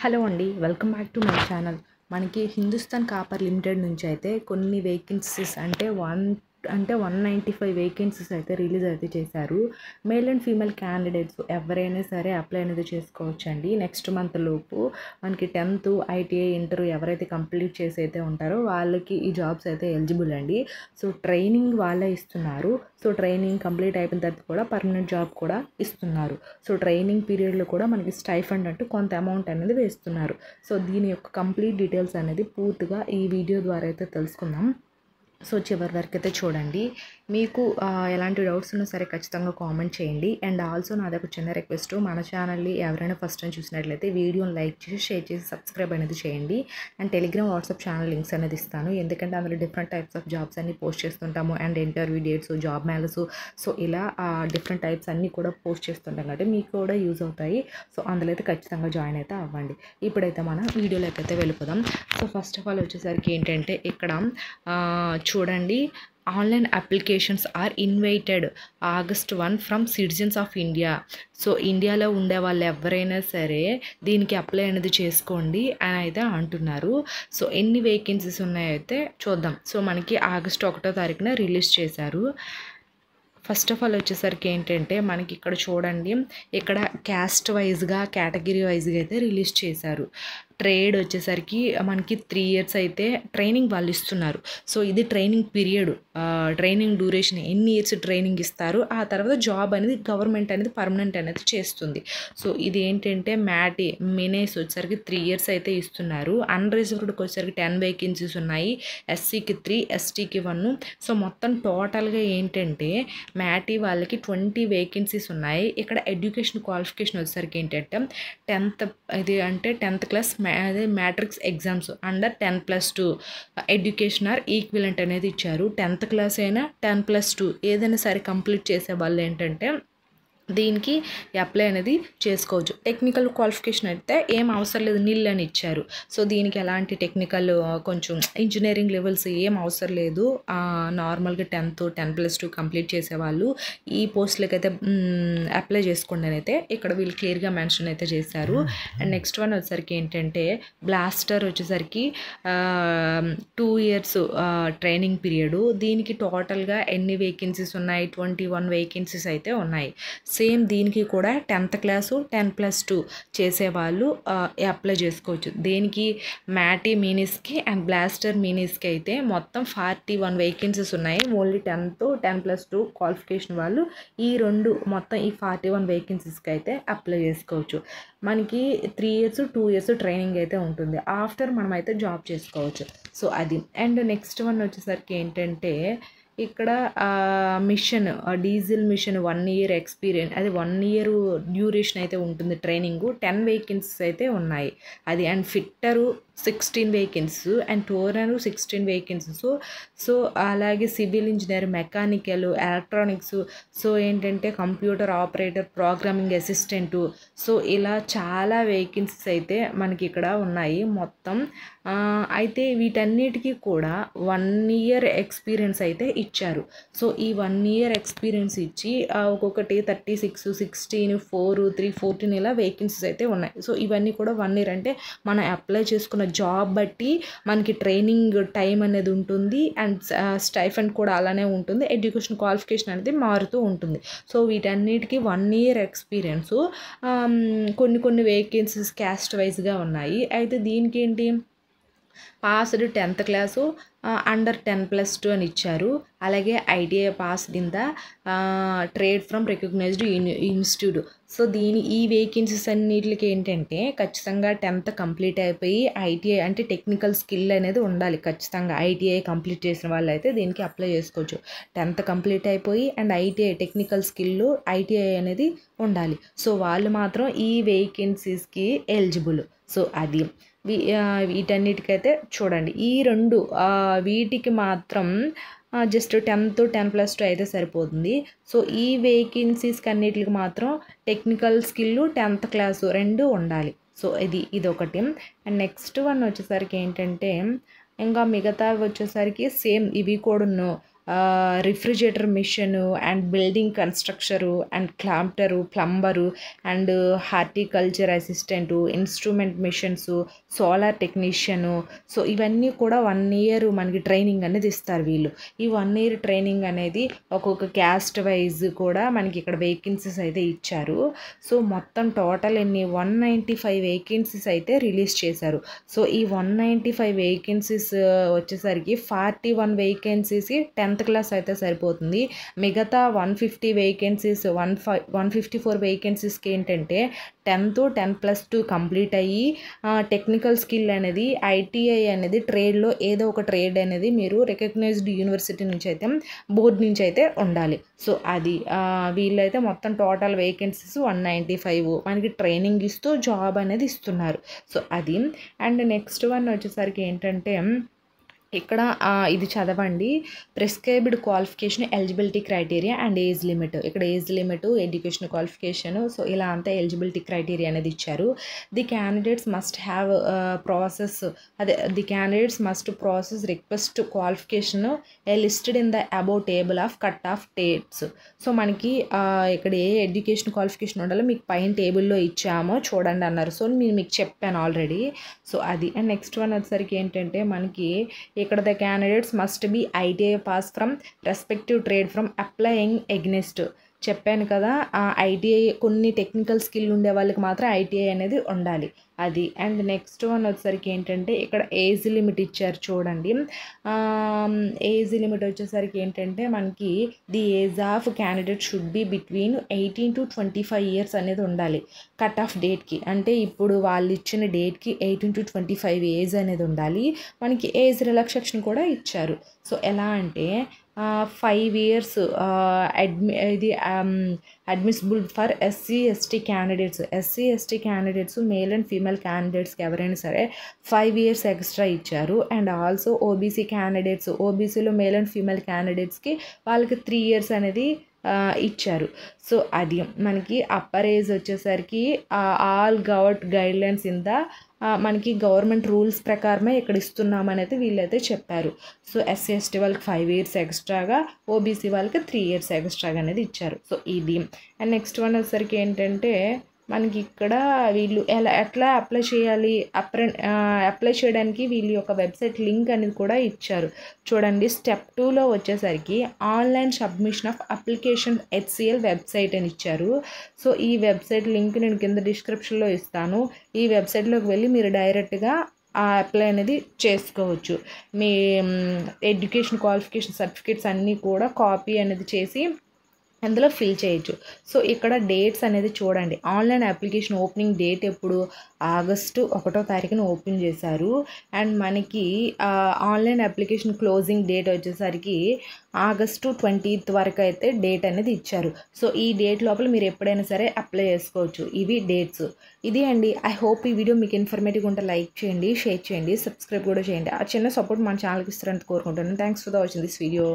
Hello అండి. Welcome back to my channel. మనకి Hindustan copper limited నుంచి అయితే కొన్ని వేకెన్సీస్ అంటే 195 వేకెన్సీస్ అయితే రిలీజ్ అయితే చేశారు. మేల్ అండ్ ఫీమేల్ క్యాండిడేట్స్ ఎవరైనా సరే అప్లై అనేది చేసుకోవచ్చండి. నెక్స్ట్ మంత్ లోపు మనకి 10th ఐటీఐ ఇంటర్ ఎవరైతే కంప్లీట్ చేసి అయితే ఉంటారో వాళ్ళకి ఈ జాబ్స్ అయితే ఎలిజిబుల్ అండి. సో ట్రైనింగ్ వాళ్ళే ఇస్తున్నారు. సో ట్రైనింగ్ కంప్లీట్ అయిపోయిన తర్వాత కూడా పర్మనెంట్ జాబ్ కూడా ఇస్తున్నారు. సో ట్రైనింగ్ పీరియడ్లో కూడా మనకి స్టైఫండ్ అంటూ కొంత అమౌంట్ అనేది వేస్తున్నారు. సో దీని యొక్క కంప్లీట్ డీటెయిల్స్ అనేది పూర్తిగా ఈ వీడియో ద్వారా అయితే తెలుసుకుందాం. సో చివరి వరకు అయితే చూడండి. మీకు ఎలాంటి డౌట్స్ ఉన్నా సరే ఖచ్చితంగా కామెంట్ చేయండి. అండ్ ఆల్సో నాది ఒక చిన్న రిక్వెస్ట్, మన ఛానల్ని ఎవరైనా ఫస్ట్ టైం చూసినట్లయితే వీడియోని లైక్ చేసి షేర్ చేసి సబ్స్క్రైబ్ అనేది చేయండి. And Telegram WhatsApp channel links అనేది ఇస్తాను, ఎందుకంటే అందులో డిఫరెంట్ టైప్స్ ఆఫ్ జాబ్స్ అన్ని పోస్ట్ చేస్తుంటాము. అండ్ ఇంటర్వ్యూ డేట్స్, జాబ్ మేళస్, సో ఇలా డిఫరెంట్ టైప్స్ అన్నీ కూడా పోస్ట్ చేస్తుంటాం కాబట్టి మీకు కూడా యూజ్ అవుతాయి. సో అందులో అయితే ఖచ్చితంగా జాయిన్ అయితే అవ్వండి. ఇప్పుడైతే మనం వీడియోలోకి అయితే వెళ్ళిపోదాం. సో ఫస్ట్ ఆఫ్ ఆల్ వచ్చేసరికి ఏంటంటే ఇక్కడ చూడండి, online applications are invited August 1 from citizens of India. So ఇండియాలో ఉండే వాళ్ళు ఎవరైనా సరే దీనికి అప్లై అనేది చేసుకోండి అని అయితే అంటున్నారు. సో ఎన్ని వేకెన్సీస్ ఉన్నాయైతే చూద్దాం. సో మనకి August 1వ తారీఖున రిలీజ్ చేశారు. ఫస్ట్ ఆఫ్ ఆల్ వచ్చేసరికి ఏంటంటే మనకి ఇక్కడ చూడండి, ఇక్కడ క్యాస్ట్ వైజ్గా కేటగిరీ వైజ్గా అయితే రిలీజ్ చేశారు. ట్రేడ్ వచ్చేసరికి మనకి 3 years అయితే ట్రైనింగ్ వాళ్ళు ఇస్తున్నారు. సో ఇది ట్రైనింగ్ పీరియడ్, ట్రైనింగ్ డ్యూరేషన్ ఎన్ని ఇయర్స్ ట్రైనింగ్ ఇస్తారు, ఆ తర్వాత జాబ్ అనేది గవర్నమెంట్ అనేది పర్మనెంట్ అనేది చేస్తుంది. సో ఇది ఏంటంటే మినేస్ వచ్చేసరికి 3 years అయితే ఇస్తున్నారు. అన్రిజర్వ్డ్కి వచ్చేసరికి 10 వేకెన్సీస్ ఉన్నాయి. ఎస్సీకి 3, ఎస్టీకి 1. సో మొత్తం టోటల్గా ఏంటంటే మ్యాటీ వాళ్ళకి 20 వేకెన్సీస్ ఉన్నాయి. ఇక్కడ ఎడ్యుకేషన్ క్వాలిఫికేషన్ వచ్చేసరికి ఏంటంటే 10th క్లాస్ అదే matrix exams under 10+2 education or equivalent అనేది ఇచ్చారు. 10th క్లాస్ అయినా 10+2 ఏదైనా సరే కంప్లీట్ చేసే వాళ్ళు ఏంటంటే దీనికి అప్లై అనేది చేసుకోవచ్చు. టెక్నికల్ క్వాలిఫికేషన్ అయితే ఏం అవసరం లేదు, నిల్ అని ఇచ్చారు. సో దీనికి ఎలాంటి టెక్నికల్ కొంచెం ఇంజనీరింగ్ లెవెల్స్ ఏం అవసరం లేదు. నార్మల్గా 10+2 కంప్లీట్ చేసేవాళ్ళు ఈ పోస్టులకి అయితే అప్లై చేసుకోండి అని అయితే ఇక్కడ వీళ్ళు క్లియర్గా మెన్షన్ అయితే చేశారు. అండ్ నెక్స్ట్ వన్ వచ్చేసరికి ఏంటంటే బ్లాస్టర్ వచ్చేసరికి 2 years ట్రైనింగ్ పీరియడ్. దీనికి టోటల్గా ఎన్ని వేకెన్సీస్ ఉన్నాయి? 21 వేకెన్సీస్ అయితే ఉన్నాయి. సేమ్ దీనికి కూడా 10th క్లాసు 10+2 చేసేవాళ్ళు అప్లై చేసుకోవచ్చు. దేనికి? మ్యాటీ మినీస్కి అండ్ బ్లాస్టర్ మినీస్కి అయితే మొత్తం 41 వేకెన్సీస్ ఉన్నాయి. ఓన్లీ 10th 10+2 క్వాలిఫికేషన్ వాళ్ళు ఈ రెండు మొత్తం ఈ 41 వేకెన్సీస్కి అయితే అప్లై చేసుకోవచ్చు. మనకి 3 years 2 years ట్రైనింగ్ అయితే ఉంటుంది. ఆఫ్టర్ మనం అయితే జాబ్ చేసుకోవచ్చు. సో అది. అండ్ నెక్స్ట్ వన్ వచ్చేసరికి ఏంటంటే ఇక్కడ mission diesel mission 1 year experience, అది 1 year డ్యూరేషన్ అయితే ఉంటుంది ట్రైనింగ్. 10 వేకెన్సీస్ అయితే ఉన్నాయి అది. And fitter 16 vacancies and turner 16 vacancies. So అలాగే civil engineer, mechanical, electronics, so ఏంటంటే computer operator, programming assistant, so ఇలా చాలా వేకెన్సీస్ అయితే మనకి ఇక్కడ ఉన్నాయి మొత్తం. అయితే వీటన్నిటికీ కూడా 1 year ఎక్స్పీరియన్స్ అయితే ఇచ్చారు. సో ఈ 1 year ఎక్స్పీరియన్స్ ఇచ్చి ఒక్కొక్కటి 36, 16, 4, 3, 14 ఇలా వేకెన్సీస్ అయితే ఉన్నాయి. సో ఇవన్నీ కూడా 1 year అంటే మనం అప్లై చేసుకున్న జాబ్ బట్టి మనకి ట్రైనింగ్ టైం అనేది ఉంటుంది. అండ్ స్టైఫండ్ కూడా అలానే ఉంటుంది. ఎడ్యుకేషన్ క్వాలిఫికేషన్ అనేది మారుతూ ఉంటుంది. సో వీటన్నిటికీ 1 year ఎక్స్పీరియన్స్. కొన్ని వేకెన్సీస్ క్యాస్ట్ వైజ్గా ఉన్నాయి. అయితే దీనికి ఏంటి, పాస్డ్ 10th క్లాసు అండర్ 10+2 అని ఇచ్చారు. అలాగే ITI passed in the trade from recognised institute. So ఈ వేకెన్సీస్ అన్నిటికి ఏంటంటే ఖచ్చితంగా 10th కంప్లీట్ అయిపోయి ఐటీఐ అంటే టెక్నికల్ స్కిల్ అనేది ఉండాలి. ఖచ్చితంగా ఐటీఐ కంప్లీట్ చేసిన వాళ్ళు అయితే దీనికి అప్లై చేసుకోవచ్చు. 10th కంప్లీట్ అయిపోయి and ITI technical skill ITI అనేది ఉండాలి. సో వాళ్ళు మాత్రం ఈ వేకెన్సీస్కి ఎలిజిబుల్. సో అది. వీటన్నిటికైతే చూడండి, ఈ రెండు వీటికి మాత్రం జస్ట్ 10th 10+2 అయితే సరిపోతుంది. సో ఈ వేకెన్సీస్కి అన్నిటికి మాత్రం టెక్నికల్ స్కిల్ 10th క్లాసు 2 ఉండాలి. సో ఇదొకటి. అండ్ నెక్స్ట్ వన్ వచ్చేసరికి ఏంటంటే ఇంకా మిగతా వచ్చేసరికి సేమ్ ఇవి కూడా refrigerator machine and building constructor and plumber and horticulture assistant, instrument machines, solar technician. So ఇవన్నీ కూడా 1 ఇయర్ మనకి ట్రైనింగ్ అనేది ఇస్తారు వీళ్ళు. ఈ 1 ఇయర్ ట్రైనింగ్ అనేది ఒక్కొక్క క్యాస్ట్ వైజ్ కూడా మనకి ఇక్కడ వేకెన్సీస్ అయితే ఇచ్చారు. సో మొత్తం టోటల్ 195 వేకెన్సీస్ అయితే రిలీజ్ చేశారు. సో ఈ 195 వేకెన్సీస్ వచ్చేసరికి 41 వేకెన్సీస్ 10th క్లాస్ అయితే సరిపోతుంది. మిగతా 150 వేకెన్సీస్ 154 వేకెన్సీస్కి ఏంటంటే 10th 10+2 కంప్లీట్ అయ్యి టెక్నికల్ స్కిల్ అనేది ఐటీఐ అనేది ట్రేడ్లో ఏదో ఒక ట్రేడ్ అనేది మీరు రికగ్నైజ్డ్ యూనివర్సిటీ నుంచి అయితే బోర్డు నుంచి అయితే ఉండాలి. సో అది వీళ్ళైతే మొత్తం టోటల్ వేకెన్సీస్ 195 మనకి ట్రైనింగ్ ఇస్తూ జాబ్ అనేది ఇస్తున్నారు. సో అది అండ్ నెక్స్ట్ వన్ వచ్చేసరికి ఏంటంటే ఇక్కడ ఇది చదవండి. Prescribed qualification, eligibility criteria and age limit. ఇక్కడ age limit, education qualification, so ఇలా అంతా ఎలిజిబిలిటీ క్రైటీరియా అనేది ఇచ్చారు. The candidates must have possess requisite qualification listed in the above table of cut off dates. So మనకి ఇక్కడ ఏ education qualification ఉండాలో మీకు పైన టేబుల్లో ఇచ్చామో చూడండి అన్నారు. సో నేను మీకు చెప్పాను ఆల్రెడీ. సో అది అండ్ నెక్స్ట్ వన్ వచ్చేసరికి ఏంటంటే మనకి ఇక్కడ the candidates must be ITI pass from respective trade from applying against. చెప్పాను కదా ఐటీఐ కొన్ని టెక్నికల్ స్కిల్ ఉండే వాళ్ళకి మాత్రం ఐటీఐ అనేది ఉండాలి. అది అండ్ నెక్స్ట్ వన్ వచ్చేసరికి ఏంటంటే ఇక్కడ ఏజ్ లిమిట్ ఇచ్చారు చూడండి. ఏజ్ లిమిట్ వచ్చేసరికి ఏంటంటే మనకి the age of candidate should be between 18 to 25 years అనేది ఉండాలి కట్ ఆఫ్ డేట్కి. అంటే ఇప్పుడు వాళ్ళు ఇచ్చిన డేట్కి 18 to 25 ఏజ్ అనేది ఉండాలి. మనకి ఏజ్ రిలాక్సేషన్ కూడా ఇచ్చారు. సో ఎలా అంటే 5 years ఇది admissible for SC/ST candidates male and female క్యాండిడేట్స్కి ఎవరైనా సరే 5 years ఎక్స్ట్రా ఇచ్చారు. అండ్ ఆల్సో ఓబీసీ క్యాండిడేట్స్, ఓబీసీలో మేల్ అండ్ ఫీమేల్ క్యాండిడేట్స్కి వాళ్ళకి 3 years అనేది ఇచ్చారు. సో అది మనకి అప్పర్ ఏజ్ వచ్చేసరికి ఆల్ గైడ్లైన్స్ ఇన్ ద మనకి గవర్నమెంట్ రూల్స్ ప్రకారమే ఇక్కడ ఇస్తున్నామనేది వీళ్ళైతే చెప్పారు. సో SC/ST వాళ్ళకి 5 years ఎక్స్ట్రాగా, ఓబీసీ వాళ్ళకి 3 years ఎక్స్ట్రాగా అనేది ఇచ్చారు. సో ఇది అండ్ నెక్స్ట్ వన్ వచ్చేసరికి ఏంటంటే మనకి ఇక్కడ వీళ్ళు ఎట్లా అప్లై చేయాలి, అప్లై చేయడానికి వీళ్ళ యొక్క వెబ్సైట్ లింక్ అనేది కూడా ఇచ్చారు చూడండి. స్టెప్ 2లో వచ్చేసరికి online submission of application HCL website అని ఇచ్చారు. సో ఈ వెబ్సైట్ లింక్ నేను కింద డిస్క్రిప్షన్లో ఇస్తాను. ఈ వెబ్సైట్లోకి వెళ్ళి మీరు డైరెక్ట్గా అప్లై అనేది చేసుకోవచ్చు. మీ ఎడ్యుకేషన్ క్వాలిఫికేషన్ సర్టిఫికేట్స్ అన్నీ కూడా కాపీ అనేది చేసి అందులో ఫిల్ చేయొచ్చు. సో ఇక్కడ డేట్స్ అనేది చూడండి. ఆన్లైన్ అప్లికేషన్ ఓపెనింగ్ డేట్ ఎప్పుడు ఆగస్టు 1వ తారీఖున ఓపెన్ చేశారు. అండ్ మనకి ఆన్లైన్ అప్లికేషన్ క్లోజింగ్ డేట్ వచ్చేసరికి ఆగస్టు 20th వరకు అయితే డేట్ అనేది ఇచ్చారు. సో ఈ డేట్ లోపల మీరు ఎప్పుడైనా సరే అప్లై చేసుకోవచ్చు. ఇవి డేట్స్. ఇది అండి. ఐ హోప్ ఈ వీడియో మీకు ఇన్ఫర్మేటివ్గా ఉంటే లైక్ చేయండి, షేర్ చేయండి, సబ్స్క్రైబ్ కూడా చేయండి. ఆ చిన్న సపోర్ట్ మన ఛానల్కి ఇస్తారని కోరుకుంటున్నాను. Thanks for the watching this video.